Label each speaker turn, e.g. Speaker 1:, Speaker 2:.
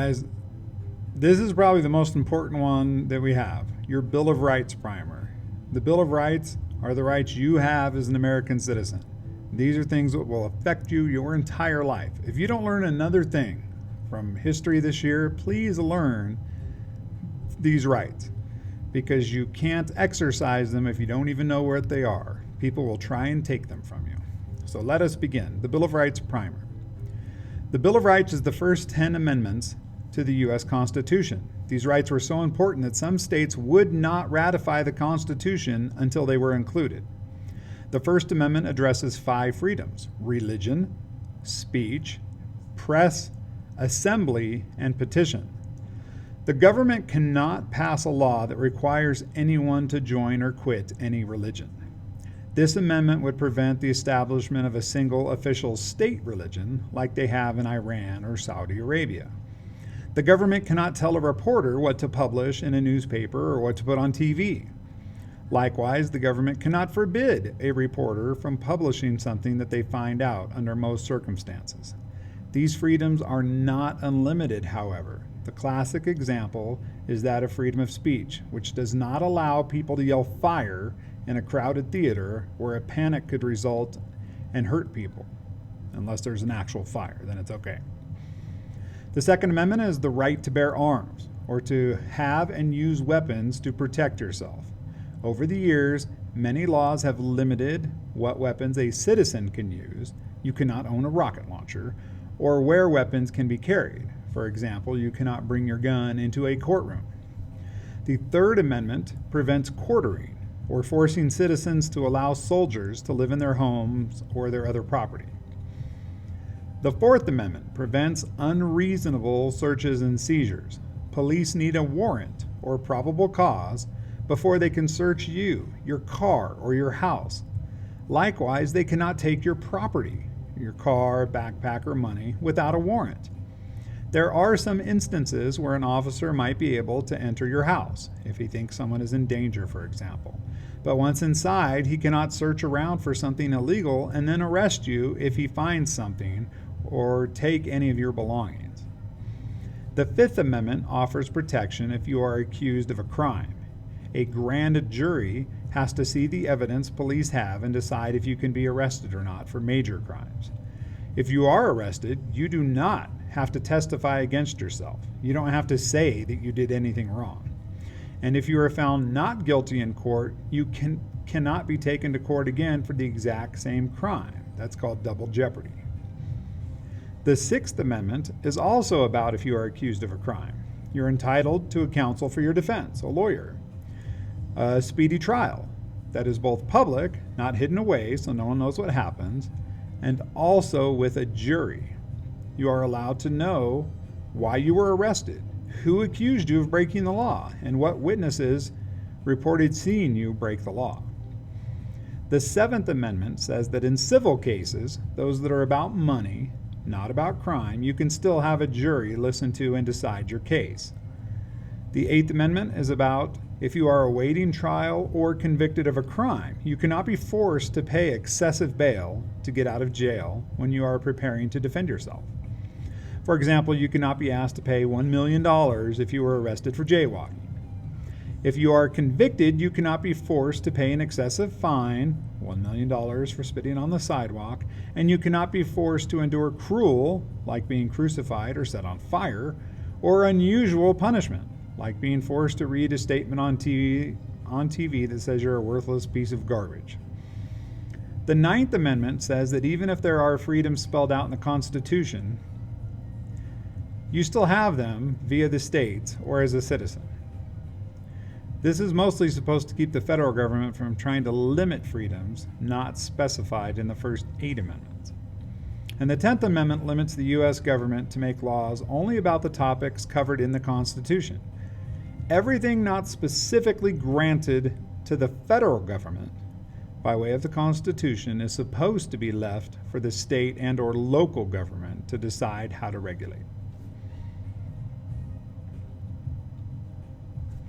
Speaker 1: Guys, this is probably the most important one that we have, your Bill of Rights primer. The Bill of Rights are the rights you have as an American citizen. These are things that will affect you your entire life. If you don't learn another thing from history this year, please learn these rights, because you can't exercise them if you don't even know what they are. People will try and take them from you. So let us begin. The Bill of Rights primer. The Bill of Rights is the first 10 amendments to the U.S. Constitution. These rights were so important that some states would not ratify the Constitution until they were included. The First Amendment addresses 5 freedoms: religion, speech, press, assembly, and petition. The government cannot pass a law that requires anyone to join or quit any religion. This amendment would prevent the establishment of a single official state religion like they have in Iran or Saudi Arabia. The government cannot tell a reporter what to publish in a newspaper or what to put on TV. Likewise, the government cannot forbid a reporter from publishing something that they find out under most circumstances. These freedoms are not unlimited, however. The classic example is that of freedom of speech, which does not allow people to yell fire in a crowded theater where a panic could result and hurt people. Unless there's an actual fire, then it's okay. The Second Amendment is the right to bear arms, or to have and use weapons to protect yourself. Over the years, many laws have limited what weapons a citizen can use. You cannot own a rocket launcher, or where weapons can be carried. For example, you cannot bring your gun into a courtroom. The Third Amendment prevents quartering, or forcing citizens to allow soldiers to live in their homes or their other property. The Fourth Amendment prevents unreasonable searches and seizures. Police need a warrant or probable cause before they can search you, your car, or your house. Likewise, they cannot take your property, your car, backpack, or money, without a warrant. There are some instances where an officer might be able to enter your house, if he thinks someone is in danger, for example. But once inside, he cannot search around for something illegal and then arrest you if he finds something or take any of your belongings. The Fifth Amendment offers protection if you are accused of a crime. A grand jury has to see the evidence police have and decide if you can be arrested or not for major crimes. If you are arrested, you do not have to testify against yourself. You don't have to say that you did anything wrong. And if you are found not guilty in court, you cannot be taken to court again for the exact same crime. That's called double jeopardy. The Sixth Amendment is also about if you are accused of a crime. You're entitled to a counsel for your defense, a lawyer. A speedy trial that is both public, not hidden away so no one knows what happens, and also with a jury. You are allowed to know why you were arrested, who accused you of breaking the law, and what witnesses reported seeing you break the law. The Seventh Amendment says that in civil cases, those that are about money, not about crime, you can still have a jury listen to and decide your case. The Eighth Amendment is about if you are awaiting trial or convicted of a crime, you cannot be forced to pay excessive bail to get out of jail when you are preparing to defend yourself. For example, you cannot be asked to pay $1 million if you were arrested for jaywalking. If you are convicted, you cannot be forced to pay an excessive fine, $1 million for spitting on the sidewalk, and you cannot be forced to endure cruel, like being crucified or set on fire, or unusual punishment, like being forced to read a statement on TV that says you're a worthless piece of garbage. The Ninth Amendment says that even if there are freedoms spelled out in the Constitution, you still have them via the states or as a citizen. This is mostly supposed to keep the federal government from trying to limit freedoms not specified in the first 8 amendments. And the 10th Amendment limits the U.S. government to make laws only about the topics covered in the Constitution. Everything not specifically granted to the federal government by way of the Constitution is supposed to be left for the state and or local government to decide how to regulate.